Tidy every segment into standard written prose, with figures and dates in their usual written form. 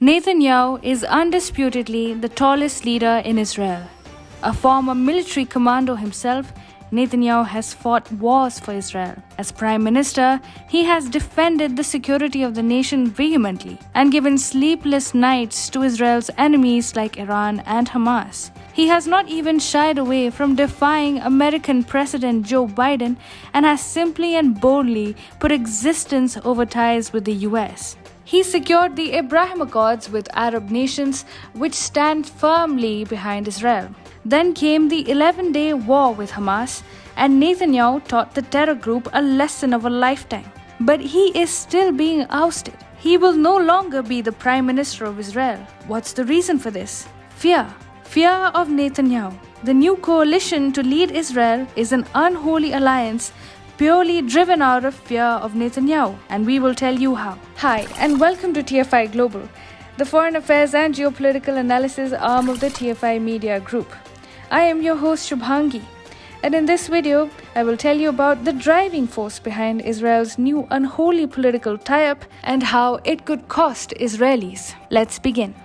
Netanyahu is undisputedly the tallest leader in Israel. A former military commando himself, Netanyahu has fought wars for Israel. As Prime Minister, he has defended the security of the nation vehemently and given sleepless nights to Israel's enemies like Iran and Hamas. He has not even shied away from defying American President Joe Biden and has simply and boldly put existence over ties with the US. He secured the Abraham Accords with Arab nations, which stand firmly behind Israel. Then came the 11-day war with Hamas, and Netanyahu taught the terror group a lesson of a lifetime. But he is still being ousted. He will no longer be the Prime Minister of Israel. What's the reason for this? Fear. Fear of Netanyahu. The new coalition to lead Israel is an unholy alliance purely driven out of fear of Netanyahu, and we will tell you how. Hi, and welcome to TFI Global, the foreign affairs and geopolitical analysis arm of the TFI Media Group. I am your host Shubhangi, and in this video, I will tell you about the driving force behind Israel's new unholy political tie-up and how it could cost Israelis. Let's begin.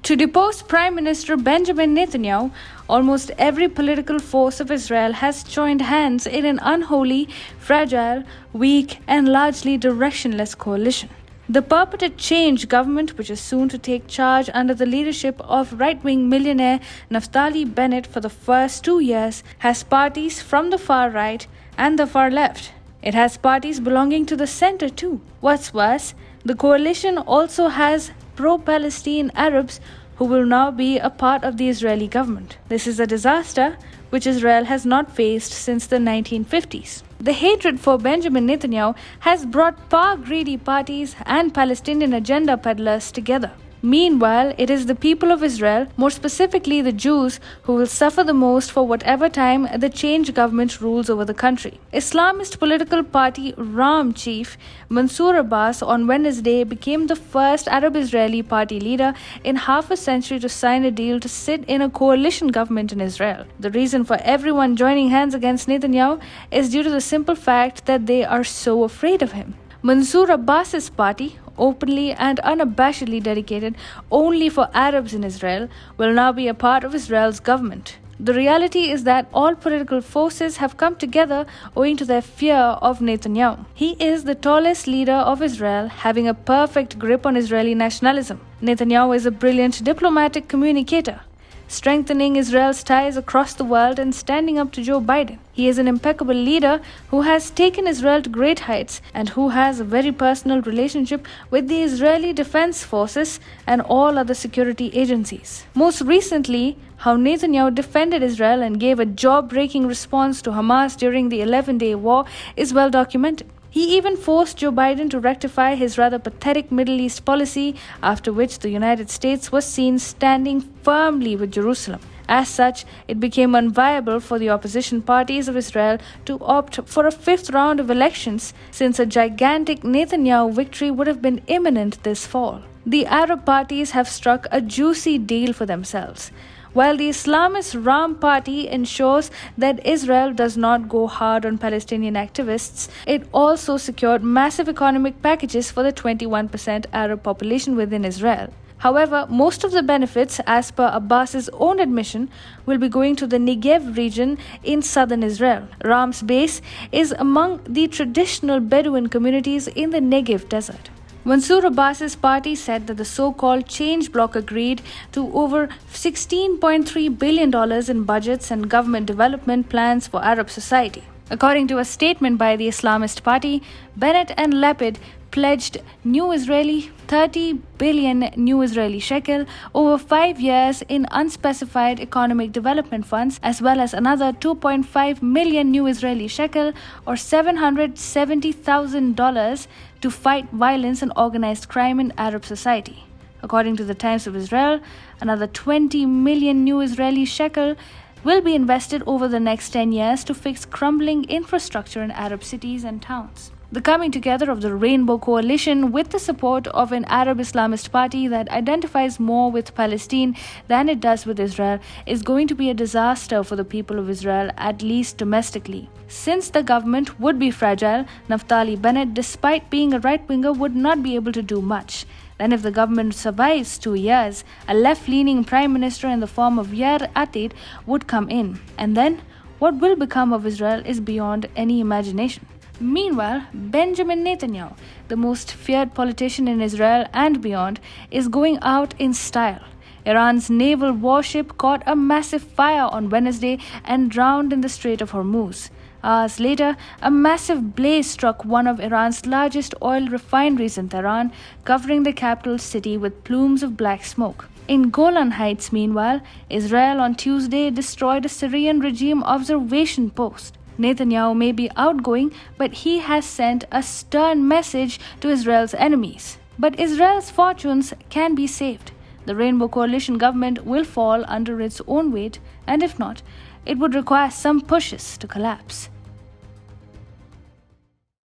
To depose Prime Minister Benjamin Netanyahu, almost every political force of Israel has joined hands in an unholy, fragile, weak, and largely directionless coalition. The purported change government, which is soon to take charge under the leadership of right-wing millionaire Naftali Bennett for the first 2 years, has parties from the far right and the far left. It has parties belonging to the center too. What's worse, the coalition also has pro-Palestine Arabs who will now be a part of the Israeli government. This is a disaster which Israel has not faced since the 1950s. The hatred for Benjamin Netanyahu has brought power-greedy parties and Palestinian agenda peddlers together. Meanwhile, it is the people of Israel, more specifically the Jews, who will suffer the most for whatever time the change government rules over the country. Islamist political party Ram chief Mansour Abbas on Wednesday became the first Arab-Israeli party leader in half a century to sign a deal to sit in a coalition government in Israel. The reason for everyone joining hands against Netanyahu is due to the simple fact that they are so afraid of him. Mansour Abbas's party, openly and unabashedly dedicated only for Arabs in Israel, will now be a part of Israel's government. The reality is that all political forces have come together owing to their fear of Netanyahu. He is the tallest leader of Israel, having a perfect grip on Israeli nationalism. Netanyahu is a brilliant diplomatic communicator, strengthening Israel's ties across the world and standing up to Joe Biden. He is an impeccable leader who has taken Israel to great heights and who has a very personal relationship with the Israeli Defense Forces and all other security agencies. Most recently, how Netanyahu defended Israel and gave a jaw-breaking response to Hamas during the 11-day war is well documented. He even forced Joe Biden to rectify his rather pathetic Middle East policy, after which the United States was seen standing firmly with Jerusalem. As such, it became unviable for the opposition parties of Israel to opt for a fifth round of elections, since a gigantic Netanyahu victory would have been imminent this fall. The Arab parties have struck a juicy deal for themselves. While the Islamist Ram party ensures that Israel does not go hard on Palestinian activists, it also secured massive economic packages for the 21% Arab population within Israel. However, most of the benefits, as per Abbas's own admission, will be going to the Negev region in southern Israel. Ram's base is among the traditional Bedouin communities in the Negev desert. Mansour Abbas's party said that the so-called Change Bloc agreed to over $16.3 billion in budgets and government development plans for Arab society. According to a statement by the Islamist party, Bennett and Lapid pledged 30 billion new Israeli shekel over 5 years in unspecified economic development funds, as well as another 2.5 million new Israeli shekel or $770,000 to fight violence and organized crime in Arab society. According to the Times of Israel, another 20 million new Israeli shekel will be invested over the next 10 years to fix crumbling infrastructure in Arab cities and towns. The coming together of the Rainbow Coalition with the support of an Arab Islamist party that identifies more with Palestine than it does with Israel is going to be a disaster for the people of Israel, at least domestically. Since the government would be fragile, Naftali Bennett, despite being a right-winger, would not be able to do much. Then, if the government survives 2 years, a left-leaning prime minister in the form of Yair Lapid would come in. And then, what will become of Israel is beyond any imagination. Meanwhile, Benjamin Netanyahu, the most feared politician in Israel and beyond, is going out in style. Iran's naval warship caught a massive fire on Wednesday and drowned in the Strait of Hormuz. Hours later, a massive blaze struck one of Iran's largest oil refineries in Tehran, covering the capital city with plumes of black smoke. In Golan Heights, meanwhile, Israel on Tuesday destroyed a Syrian regime observation post. Netanyahu may be outgoing, but he has sent a stern message to Israel's enemies. But Israel's fortunes can be saved. The Rainbow Coalition government will fall under its own weight, and if not, it would require some pushes to collapse.